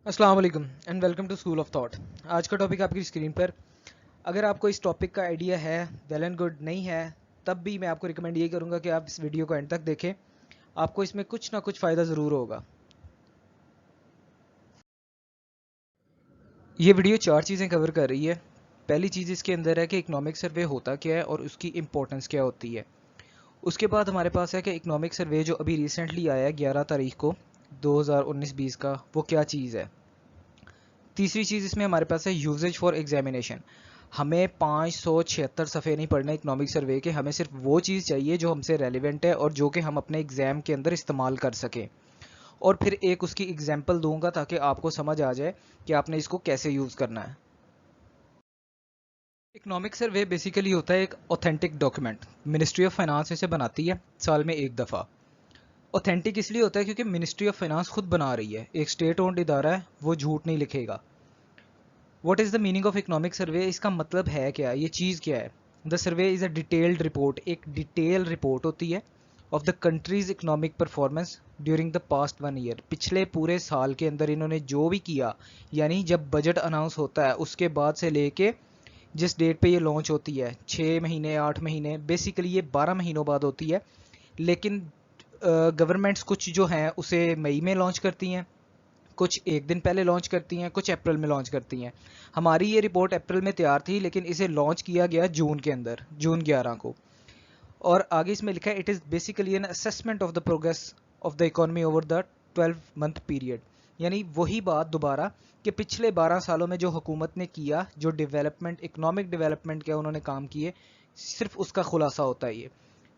अस्सलाम वालेकुम and welcome to school of thought. आज का टॉपिक आपकी स्क्रीन पर। अगर आपको इस टॉपिक का आइडिया है, वेल एंड गुड, नहीं है तब भी मैं आपको रिकमेंड ये करूँगा कि आप इस वीडियो को एंड तक देखें। आपको इसमें कुछ ना कुछ फ़ायदा ज़रूर होगा। ये वीडियो 4 चीज़ें कवर कर रही है। पहली चीज़ इसके अंदर है कि इकनॉमिक सर्वे होता क्या है और उसकी इम्पोर्टेंस क्या होती है। उसके बाद हमारे पास है कि इकनॉमिक सर्वे जो अभी रिसेंटली आया है 11 तारीख को 2019-20 का, वो क्या चीज़ है। तीसरी चीज़ इसमें हमारे पास है यूजेज फॉर एग्जामिनेशन। हमें 576 सफ़े नहीं पढ़ने इकनॉमिक सर्वे के, हमें सिर्फ वो चीज़ चाहिए जो हमसे रेलिवेंट है और जो कि हम अपने एग्ज़ाम के अंदर इस्तेमाल कर सकें। और फिर एक उसकी एग्जाम्पल दूंगा ताकि आपको समझ आ जाए कि आपने इसको कैसे यूज़ करना है। इकनॉमिक सर्वे बेसिकली होता है एक authentic document. Ministry of finance इसे बनाती है साल में एक दफ़ा। ऑथेंटिक इसलिए होता है क्योंकि मिनिस्ट्री ऑफ फाइनेंस खुद बना रही है, एक स्टेट ओन्ड इदारा है, वो झूठ नहीं लिखेगा। What is the meaning of economic सर्वे, इसका मतलब है क्या, ये चीज़ क्या है। The survey is a detailed report, एक डिटेल रिपोर्ट होती है of the countries economic performance during the past 1 year. पिछले पूरे साल के अंदर इन्होंने जो भी किया, यानी जब बजट अनाउंस होता है उसके बाद से लेके जिस डेट पे ये लॉन्च होती है, 6 महीने 8 महीने, बेसिकली ये 12 महीनों बाद होती है। लेकिन गवर्नमेंट्स कुछ जो हैं उसे मई में लॉन्च करती हैं, कुछ एक दिन पहले लॉन्च करती हैं, कुछ अप्रैल में लॉन्च करती हैं। हमारी ये रिपोर्ट अप्रैल में तैयार थी लेकिन इसे लॉन्च किया गया जून के अंदर, जून 11 को। और आगे इसमें लिखा है it is basically an assessment of the progress of the economy over the 12 month period. यानी वही बात दोबारा कि पिछले 12 सालों में जो हुकूमत ने किया, जो डेवलपमेंट, इकोनॉमिक डेवलपमेंट के उन्होंने काम किए, सिर्फ उसका खुलासा होता है ये।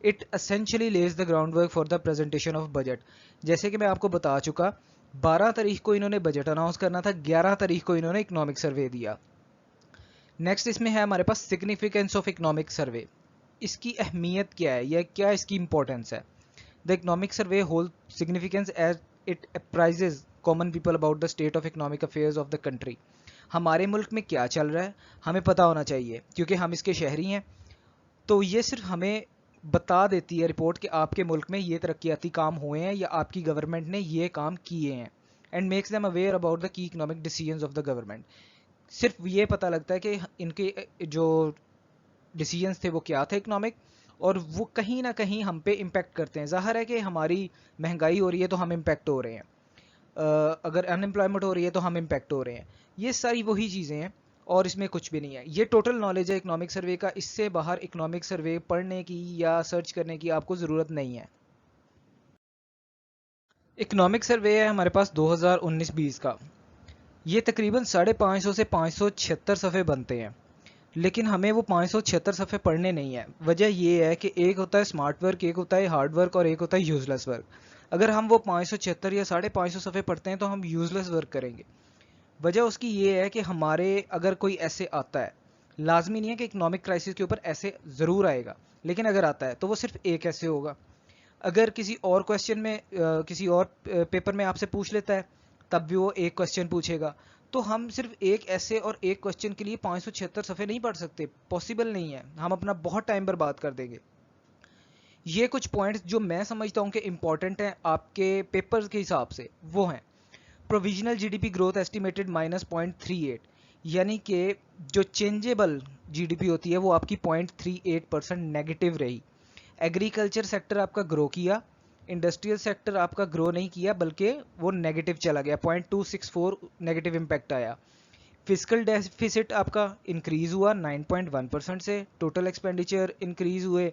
It essentially Lay's the ground work for the presentation of budget. जैसे कि मैं आपको बता चुका, 12 तारीख को इन्होंने बजट अनाउंस करना था, 11 तारीख को इन्होंने इकोनॉमिक सर्वे दिया। नेक्स्ट इसमें है हमारे पास सिग्निफिकेंस ऑफ इकोनॉमिक सर्वे। इसकी अहमियत क्या है या क्या इसकी इंपॉर्टेंस है। The economic survey hold significance as it apprises common people about the state of economic affairs of the country. हमारे मुल्क में क्या चल रहा है हमें पता होना चाहिए क्योंकि हम इसके शहरी हैं। तो ये सिर्फ हमें बता देती है रिपोर्ट कि आपके मुल्क में ये तरक्याती काम हुए हैं या आपकी गवर्नमेंट ने ये काम किए हैं, and makes them aware about the key economic decisions of the government. सिर्फ ये पता लगता है कि इनके जो डिसीजंस थे वो क्या थे इकोनॉमिक, और वो कहीं ना कहीं हम पे इम्पेक्ट करते हैं। ज़ाहिर है कि हमारी महंगाई हो रही है तो हम इम्पेक्ट हो रहे हैं, अगर अनएम्प्लॉयमेंट हो रही है तो हम इम्पेक्ट हो रहे हैं। ये सारी वही चीज़ें हैं और इसमें कुछ भी नहीं है। ये टोटल नॉलेज है इकोनॉमिक सर्वे का, इससे बाहर इकोनॉमिक सर्वे पढ़ने की या सर्च करने की आपको ज़रूरत नहीं है। इकोनॉमिक सर्वे है हमारे पास 2019-20 का। ये तकरीबन 550 से 576 सफ़े बनते हैं, लेकिन हमें वो 576 सफ़े पढ़ने नहीं है। वजह ये है कि एक होता है स्मार्ट वर्क, एक होता है हार्ड वर्क और एक होता है यूज़लेस वर्क। अगर हम वो 576 या 550 सफ़े पढ़ते हैं तो हम यूज़लेस वर्क करेंगे। वजह उसकी ये है कि हमारे अगर कोई ऐसे आता है, लाजमी नहीं है कि इकोनॉमिक क्राइसिस के ऊपर ऐसे ज़रूर आएगा, लेकिन अगर आता है तो वो सिर्फ एक ऐसे होगा। अगर किसी और क्वेश्चन में किसी और पेपर में आपसे पूछ लेता है तब भी वो एक क्वेश्चन पूछेगा। तो हम सिर्फ एक ऐसे और एक क्वेश्चन के लिए 576 सफ़े नहीं पढ़ सकते, पॉसिबल नहीं है, हम अपना बहुत टाइम बर्बाद कर देंगे। ये कुछ पॉइंट्स जो मैं समझता हूँ कि इंपॉर्टेंट हैं आपके पेपर के हिसाब से, वो हैं प्रोविजनल जीडीपी ग्रोथ एस्टिमेटेड -0.38, यानी कि जो चेंजेबल जीडीपी होती है वो आपकी 0.38% नेगेटिव रही। एग्रीकल्चर सेक्टर आपका ग्रो किया, इंडस्ट्रियल सेक्टर आपका ग्रो नहीं किया बल्कि वो नेगेटिव चला गया, 0.264 नेगेटिव इम्पैक्ट आया। फिजिकल डेफिसिट आपका इंक्रीज हुआ 9.1% से, टोटल एक्सपेंडिचर इंक्रीज हुए,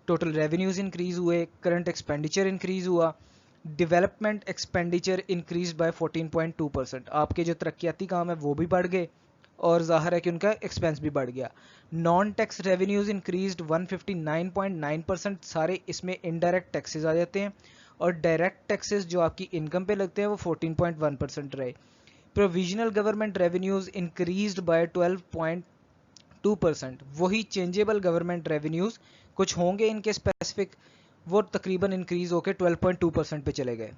टोटल रेवेन्यूज इंक्रीज हुए, करंट एक्सपेंडिचर इंक्रीज हुआ, डेवलपमेंट एक्सपेंडिचर इंक्रीज बाय 14.2%। आपके जो तरक्याती काम है वो भी बढ़ गए और ज़ाहिर है कि उनका एक्सपेंस भी बढ़ गया। नॉन टैक्स रेवेन्यूज इंक्रीज्ड 159.9%, सारे इसमें इनडायरेक्ट टैक्सेस आ जाते हैं, और डायरेक्ट टैक्सेस जो आपकी इनकम पे लगते हैं वो 14.1% रहे। Provisional government revenues increased by 12.2%, वही चेंजेबल गवर्नमेंट रेवेन्यूज कुछ होंगे इनके स्पेसिफिक, वो तकरीबन इंक्रीज होकर 12.2% पे चले गए।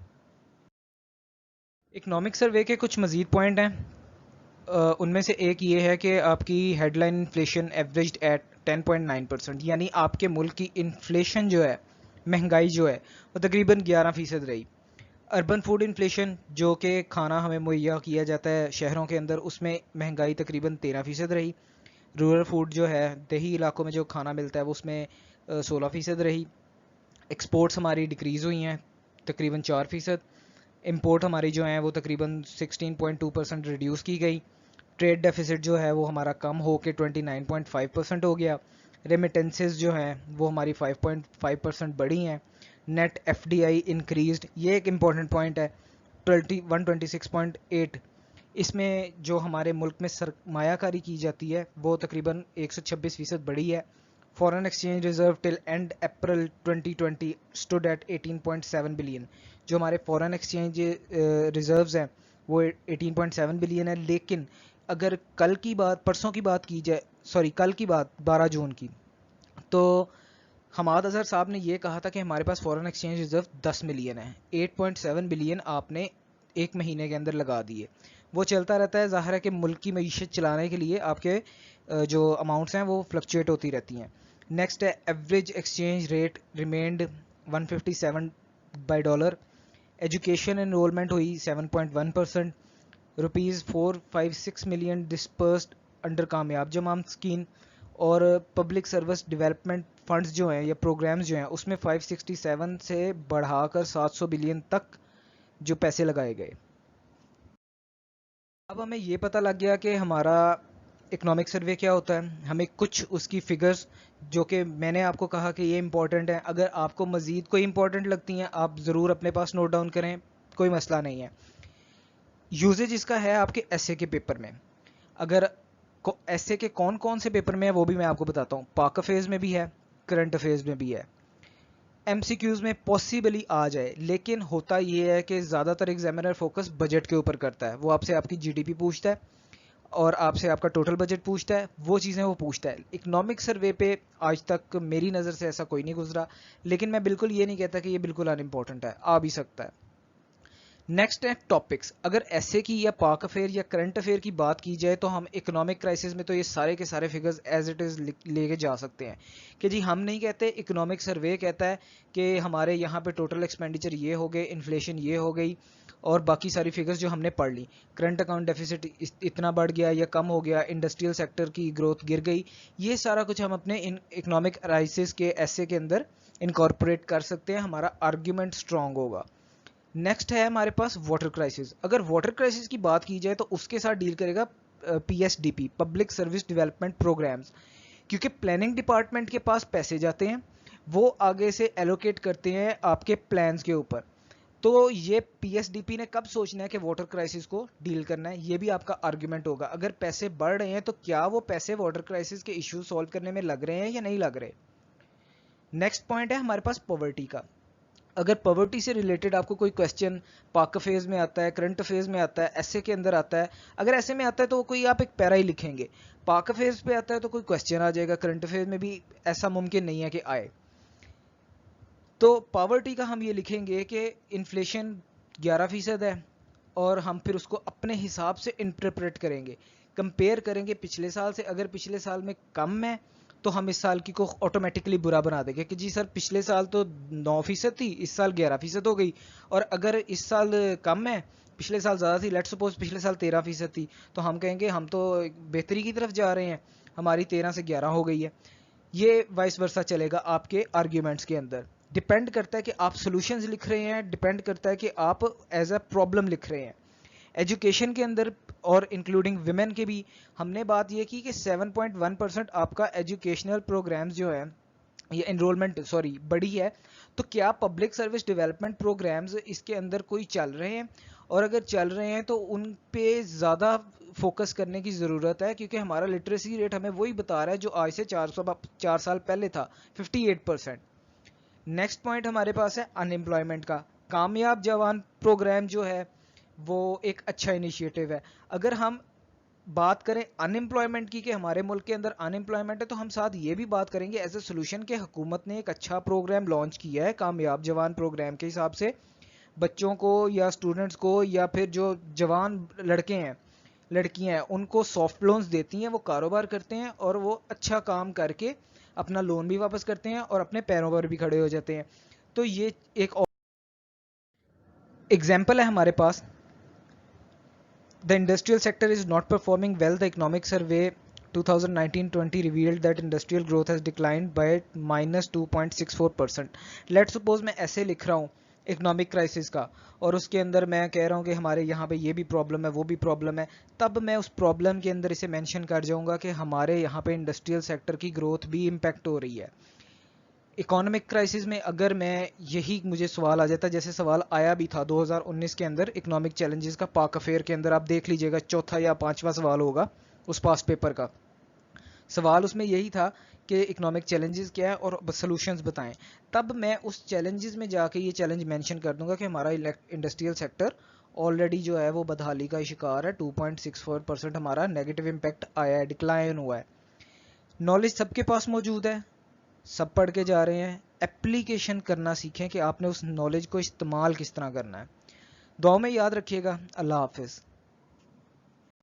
इकोनॉमिक सर्वे के कुछ मज़ीद पॉइंट हैं, उनमें से एक ये है कि आपकी हेडलाइन इन्फ्लेशन एवरेज्ड एट 10.9%, यानी आपके मुल्क की इन्फ्लेशन जो है, महंगाई जो है, वो तकरीबन 11% रही। اربن فوڈ انفلیشن جو کہ کھانا ہمیں مہیا کیا جاتا ہے شہروں کے اندر، اس میں مہنگائی تقریباً 13% رہی. رورل فوڈ جو ہے دیہی علاقوں میں جو کھانا ملتا ہے وہ اس میں 16% رہی. ایکسپورٹس ہماری ڈکریز ہوئی ہیں تقریباً 4%. امپورٹ ہماری جو ہیں وہ تقریباً 16.2% ریڈیوس کی گئی. ٹریڈ ڈیفیسٹ جو ہے وہ ہمارا کم ہو کے 29.5% ہو گیا. ریمیٹنسز جو ہیں وہ ہماری 5.5% بڑھی ہیں. Net F D I increased, یہ ایک امپورٹنٹ پوائنٹ ہے، 126.8. اس میں جو ہمارے ملک میں سرمایہ کاری کی جاتی ہے وہ تقریباً 126% بڑھی ہے. Foreign exchange reserve till end April 2020 stood at 18.7 billion. جو ہمارے فورن ایکسچینج ریزروز ہیں وہ 18.7 بلین ہے. لیکن اگر کل کی بات پرسوں کی بات کی جائے، کل کی بات 12 جون کی، تو حماد اظہر صاحب نے یہ کہا تھا کہ ہمارے پاس فورن ایکسچینج ریزرو 10 ملین ہے. 8.7 بلین آپ نے ایک مہینے کے اندر لگا دیے. وہ چلتا رہتا ہے، ظاہر ہے کہ ملک کی معیشت چلانے کے لیے آپ کے جو اماؤنٹس ہیں وہ فلکچویٹ ہوتی رہتی ہیں. نیکسٹ ہے average exchange rate remained 157 by dollar. Education enrolment ہوئی 7.1%. روپیز 456 ملین ڈسپرسڈ انڈر کامیاب جمام اسکیم. اور پبلک سروس ڈیولپمنٹ فنڈز جو ہیں یا پروگرامز جو ہیں اس میں 567 سے بڑھا کر 700 بلین تک جو پیسے لگائے گئے. اب ہمیں یہ پتہ لگ گیا کہ ہمارا اکنامک سروے کیا ہوتا ہے. ہمیں کچھ اس کی فگرز جو کہ میں نے آپ کو کہا کہ یہ امپورٹنٹ ہے، اگر آپ کو مزید کوئی امپورٹنٹ لگتی ہیں آپ ضرور اپنے پاس نوٹ ڈاؤن کریں، کوئی مسئلہ نہیں ہے. یوزیج اس کا ہے آپ کے ایسے کے پیپر میں. اگر ایسے کے کون کون سے پیپر میں ہے وہ بھی میں آپ کو بتاتا ہوں. پاک افیئرز میں بھی ہے، کرنٹ افیئرز میں بھی ہے. ایم سی کیوز میں پاسبلی آ جائے، لیکن ہوتا یہ ہے کہ زیادہ تر ایگزامینر فوکس بجٹ کے اوپر کرتا ہے. وہ آپ سے آپ کی جی ڈی پی پوچھتا ہے اور آپ سے آپ کا ٹوٹل بجٹ پوچھتا ہے، وہ چیزیں وہ پوچھتا ہے. اکنامک سروے پہ آج تک میری نظر سے ایسا کوئی نہیں گزرا، لیکن میں بالکل یہ نہیں کہتا کہ یہ بالکل ان امپورٹنٹ ہے، آ بھی سکتا ہے. نیکسٹ ہے ٹاپکس. اگر ایسے کی یا پاک افیئر یا کرنٹ افیئر کی بات کی جائے تو ہم اکنامک کرائسس میں تو یہ سارے کے سارے فگرز ایز اٹ از لے کے جا سکتے ہیں کہ جی ہم نہیں کہتے، اکنامک سروے کہتا ہے کہ ہمارے یہاں پہ ٹوٹل ایکسپینڈیچر یہ ہو گئے، انفلیشن یہ ہو گئی، اور باقی ساری فگرز جو ہم نے پڑھ لی. کرنٹ اکاؤنٹ ڈیفیسٹ اتنا بڑھ گیا یا کم ہو گیا، انڈسٹریل سیکٹر کی گروتھ گر گئی. یہ سارا کچھ ہم اپنے اکنامک کرائسس کے ایسے کے اندر انکارپوریٹ کر سکتے ہیں. ہمارا آرگیومنٹ اسٹرانگ ہوگا. نیکسٹ ہے ہمارے پاس واٹر کرائسس. اگر واٹر کرائسس کی بات کی جائے تو اس کے ساتھ ڈیل کرے گا P S D P, public service development programmes. کیونکہ پلاننگ ڈپارٹمنٹ کے پاس پیسے جاتے ہیں، وہ آگے سے ایلوکیٹ کرتے ہیں آپ کے پلانز کے اوپر. تو یہ پی ایس ڈی پی نے کب سوچنا ہے کہ واٹر کرائسس کو ڈیل کرنا ہے، یہ بھی آپ کا آرگیومنٹ ہوگا. اگر پیسے بڑھ رہے ہیں تو کیا وہ پیسے واٹر کرائسس کے ایشو سالو کرنے میں لگ رہے ہیں یا نہیں لگ رہے. نیکسٹ پوائنٹ ہے ہمارے پاس پاورٹی کا. اگر پاورٹی سے ریلیٹڈ آپ کو کوئی کویسچن پاک افیئرز میں آتا ہے، کرنٹ افیئرز میں آتا ہے، ایسے کے اندر آتا ہے، اگر ایسے میں آتا ہے تو کوئی آپ ایک پیرا ہی لکھیں گے. پاک افیئرز پہ آتا ہے تو کوئی کویسچن آ جائے گا، کرنٹ افیئرز میں بھی ایسا ممکن نہیں ہے کہ آئے. تو پاورٹی کا ہم یہ لکھیں گے کہ انفلیشن 11% ہے، اور ہم پھر اس کو اپنے حساب سے انٹرپریٹ کریں گے، کمپیئر کریں گے پچھلے سال سے. اگر پچھلے سال میں کم ہے تو ہم اس سال کی کو آٹومیٹکلی برا بنا دیں گے کہ جی سر پچھلے سال تو 9% تھی، اس سال 11% ہو گئی. اور اگر اس سال کم ہے، پچھلے سال زیادہ تھی، لیٹ سپوز پچھلے سال 13% تھی، تو ہم کہیں گے ہم تو بہتری کی طرف جا رہے ہیں، ہماری 13 سے 11 ہو گئی ہے. یہ وائس ورسا چلے گا آپ کے آرگیومنٹس کے اندر. ڈپینڈ کرتا ہے کہ آپ سولوشنز لکھ رہے ہیں، ڈپینڈ کرتا ہے کہ آپ ایز اے پرابلم لکھ رہے ہیں. ایجوکیشن کے اندر اور انکلوڈنگ ویمن کے بھی ہم نے بات یہ کی کہ 7.1% آپ کا ایجوکیشنل پروگرامز جو ہے یہ انرولمنٹ بڑی ہے. تو کیا پبلک سروس ڈیولپمنٹ پروگرامز اس کے اندر کوئی چل رہے ہیں؟ اور اگر چل رہے ہیں تو ان پہ زیادہ فوکس کرنے کی ضرورت ہے، کیونکہ ہمارا لٹریسی ریٹ ہمیں وہی بتا رہا ہے جو آج سے 4 سال پہلے تھا، 58%. نیکسٹ پوائنٹ ہمارے پاس ہے ان امپلائمنٹ کا. کامیاب جوان پروگرام جو ہے وہ ایک اچھا انیشیٹو ہے. اگر ہم بات کریں ان امپلائمنٹ کی کہ ہمارے ملک کے اندر ان امپلائمنٹ ہے، تو ہم ساتھ یہ بھی بات کریں گے ایز اے سولوشن کہ حکومت نے ایک اچھا پروگرام لانچ کیا ہے کامیاب جوان پروگرام کے حساب سے. بچوں کو یا اسٹوڈنٹس کو یا پھر جو جوان لڑکے ہیں لڑکیاں ہیں ان کو سافٹ لونز دیتی ہیں، وہ کاروبار کرتے ہیں اور وہ اچھا کام کر کے اپنا لون بھی واپس کرتے ہیں اور اپنے پیروں پر بھی کھڑے ہو جاتے ہیں. تو یہ एग्जाम्पल है हमारे पास, the industrial sector is not performing well, the economic survey 2019-20 revealed that industrial growth has declined by -2.64%. Let suppose मैं ऐसे लिख रहा हूँ इकोनॉमिक क्राइसिस का, और उसके अंदर मैं कह रहा हूँ कि हमारे यहाँ पे ये भी प्रॉब्लम है, वो भी प्रॉब्लम है, तब मैं उस प्रॉब्लम के अंदर इसे मेंशन कर जाऊँगा कि हमारे यहाँ पे इंडस्ट्रियल सेक्टर की ग्रोथ भी इम्पेक्ट हो रही है। इकोनॉमिक क्राइसिस में अगर मैं यही मुझे सवाल आ जाता, जैसे सवाल आया भी था 2019 के अंदर इकोनॉमिक चैलेंजेस का, पाक अफेयर के अंदर आप देख लीजिएगा, चौथा या पांचवा सवाल होगा उस पास्ट पेपर का। सवाल उसमें यही था कि इकोनॉमिक चैलेंजेस क्या है और सॉल्यूशंस बताएं, तब मैं उस चैलेंजेस में जाके ये चैलेंज मेंशन कर दूंगा कि हमारा इंडस्ट्रियल सेक्टर ऑलरेडी जो है वो बदहाली का शिकार है, 2.64% हमारा नेगेटिव इम्पैक्ट आया है, डिक्लाइन हुआ है। नॉलेज सबके पास मौजूद है, सब पढ़ के जा रहे हैं, एप्लीकेशन करना सीखें कि आपने उस नॉलेज को इस्तेमाल किस तरह करना है। दुआ में याद रखिएगा। अल्लाह हाफिज़।